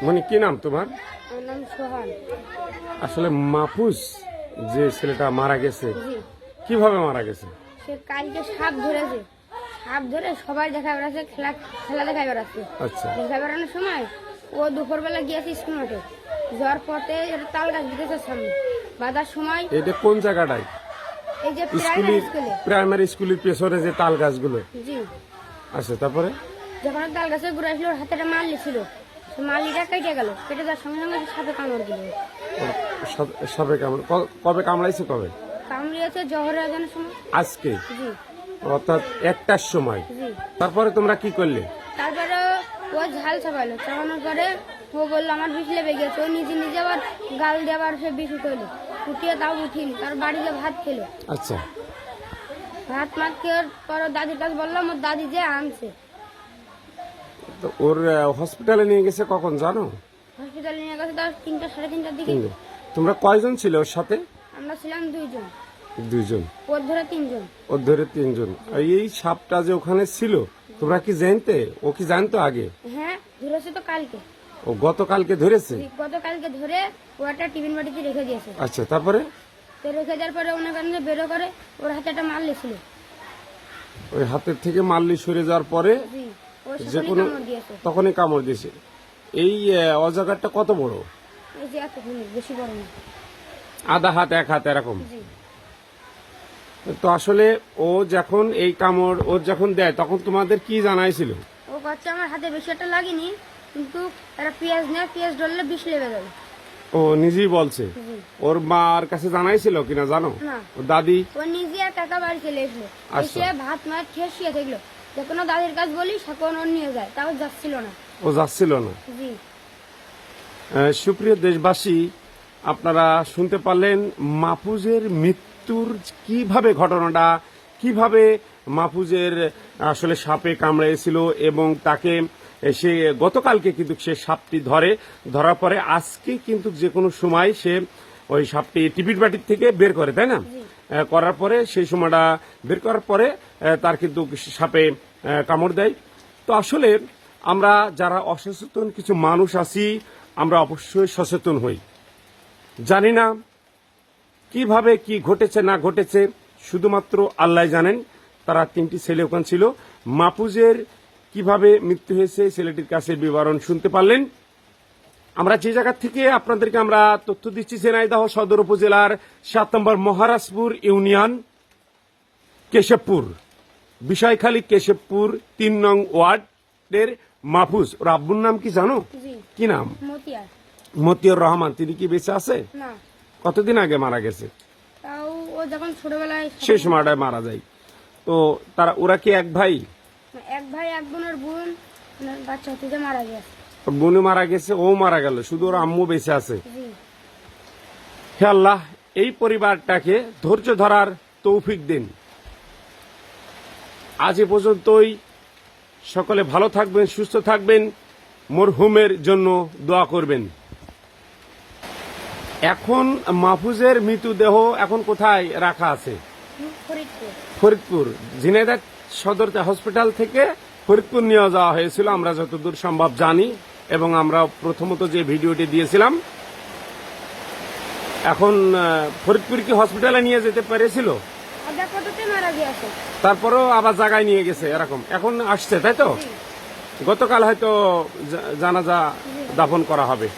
মানে কি নাম তোমার? আমার নাম সোহান। আসলে মাহফুজ যে ছেলেটা মারা গেছে, জি, কিভাবে মারা গেছে? সে কালকে সাপ ধরেছে। সাপ ধরে সবাই দেখা বেড়াচ্ছে, খেলা দেখা বেড়াচ্ছে। আচ্ছা, দেখা বেড়ানোর সময় ও দুপুরবেলা গিয়েছে স্কুল মাঠে। যাওয়ার পথে তাল গাছ দিতেছে সামনে, বাঁধার সময় এটা কোন জায়গাটায়? এই যে স্কুলে, প্রাইমারি স্কুলে। প্রাইমারি স্কুলের পেছনে যে তাল গাছগুলো। জি, আচ্ছা, তারপরে? যখন তাল গাছে ঘুরে আসলো, ওর হাতে একটা মাল্লি ছিল। সে মাল্লিটা কেটে গেল, কেটে যাওয়ার সঙ্গে সঙ্গে সাপে কামড় দিল। সবে কামড় কবে কামড়াইছে? কবে কামড়িয়েছে? জহরের আজানের সময়। আজকে, জি, অর্থাৎ 1টার সময়। জি। তারপরে তোমরা কি করলে? তারপরে ও ঝাল চাপাইলো, চাপানোর পরে ও বললো আমার বিষ লেগে গেছে। ও নিজে নিজে আবার গাল দিয়ে আবার সে বিষ উঠলো, উঠিয়ে তাও উঠিনি। তার বাড়িতে ভাত খেলো। আচ্ছা, ভাত মাত খেয়ে পর ওর দাদির কাছে বললাম, ওর দাদি যে আনছে। তো ওর হসপিটালে নিয়ে গেছে কখন জানো? হসপিটালে নিয়ে গেছে তার 3টা সাড়ে 3টার দিকে। কিন্তু তোমরা কয়জন ছিল ওর সাথে? আমরা ছিলাম 2 জন, দুইজন, ওর ধরে 3 জন। ওর ধরে 3জন। আর এই সাপটা যে ওখানে ছিল তোমরা কি জানতে? ও কি জানতো আগে? হ্যাঁ, ধরেছে তো কালকে। ও গতকালকে ধরেছে? গতকালকে ধরে ও একটা টিফিন বাটিতে রেখে দিয়েছে। আচ্ছা, তারপরে? তো রেখে দেওয়ার পরে ওনার কাছে বেরো করে ওর হাতে একটা মারলে ছিল। ওই হাতের থেকে মাল্লি সরে যাওয়ার পরে জি, ও যে সেখানে কোনো কামড় দিয়েছে। তখনই কামড় দিয়েছে। এই অজাগারটা কত বড়? এই যে এতখানি, বেশি বড় না। আধা হাত, 1 হাত এরকম। জি, তো আসলে ও যখন এই কামড় ওর যখন দেয় তখন তোমাদের কি জানাইছিল? ও বাচ্চা আমার হাতে বেশি একটা লাগেনি, কিন্তু একটা পেঁয়াজ নেয়, পেঁয়াজ ধরলে বিষ লেগে যাবে। ও নিজেই বলছে। জি, ওর মার কাছে জানাইছিল কিনা জানো? না। ও দাদি? ও নিজে আর কাকা বাড়ি চলে এসলো, আচ্ছা। এসে ভাত মাছ খেয়ে শুয়ে থাকলো। যখন ও দাদির কাছে বলি তখন ও নিয়ে যায়, তাও যাচ্ছিল না। ও যাচ্ছিল না। জি, সুপ্রিয় দেশবাসী, আপনারা শুনতে পারলেন মাহফুজের মৃত্যুর কিভাবে ঘটনাটা, কিভাবে মাহফুজের আসলে সাপে কামড়েছিল এবং তাকে সে গতকালকে কিন্তু সে সাপটি ধরার পরে আজকে কিন্তু যে কোনো সময় সে ওই সাপটি টিপির বাটির থেকে বের করে, তাই না? করার পরে সেই সময়টা বের করার পরে তার কিন্তু সাপে কামড় দেয়। তো আসলে আমরা যারা অসচেতন কিছু মানুষ আছি, আমরা অবশ্যই সচেতন হই। জানি না কিভাবে কি ঘটেছে না ঘটেছে, শুধুমাত্র আল্লাহ জানেন। তারা 3টি ছেলে ওখানে ছিল। মাহফুজের কিভাবে মৃত্যু হয়েছে ছেলেটির কাছে বিবরণ শুনতে পারলেন। আমরা যে জায়গা থেকে আপনাদেরকে আমরা তথ্য দিচ্ছি, ঝিনাইদহ সদর উপজেলার 7 নম্বর মহারাজপুর ইউনিয়ন, কেশবপুর, বিষয়খালী কেশবপুর 3 নং ওয়ার্ডের মাহফুজ। ওর আব্বুর নাম কি জানো? জি। কি নাম? মতিয়ার। মতিউর রহমান। তিনি কি বেঁচে আছে? না, কতদিন আগে মারা গেছে? তাও ও যখন ছোটবেলায় সেই সময়টায় মারা যায়। তো ওরা কি এক ভাই? এক ভাই এক বোনের বোন, ওনার বাচ্চা হতে যে মারা গেছে। ওর বোনও মারা গেছে, ও মারা গেল, শুধু ওর আম্মু বেঁচে আছে। জি, হে আল্লাহ, এই পরিবারটাকে ধৈর্য ধরার তৌফিক দিন। আজ এ পর্যন্তই। সকলে ভালো থাকবেন, সুস্থ থাকবেন, মরহুমের জন্য দোয়া করবেন। এখন মাহফুজের মৃতদেহ এখন কোথায় রাখা আছে? ফরিদপুর। ফরিদপুর, ঝিনাইদহ সদর হসপিটাল থেকে ফরিদপুর নিয়ে যাওয়া হয়েছিল, আমরা যতদূর সম্ভব জানি, এবং আমরা প্রথমত যে ভিডিওটি দিয়েছিলাম। এখন ফরিদপুর কি হসপিটালে নিয়ে যেতে পেরেছিল? আগে কততে মারা গেছে, তারপরেও আবার জায়গায় নিয়ে গেছে এরকম। এখন আসছে, তাই তো? জি। গতকাল হয়তো জানাজা দাফন করা হবে।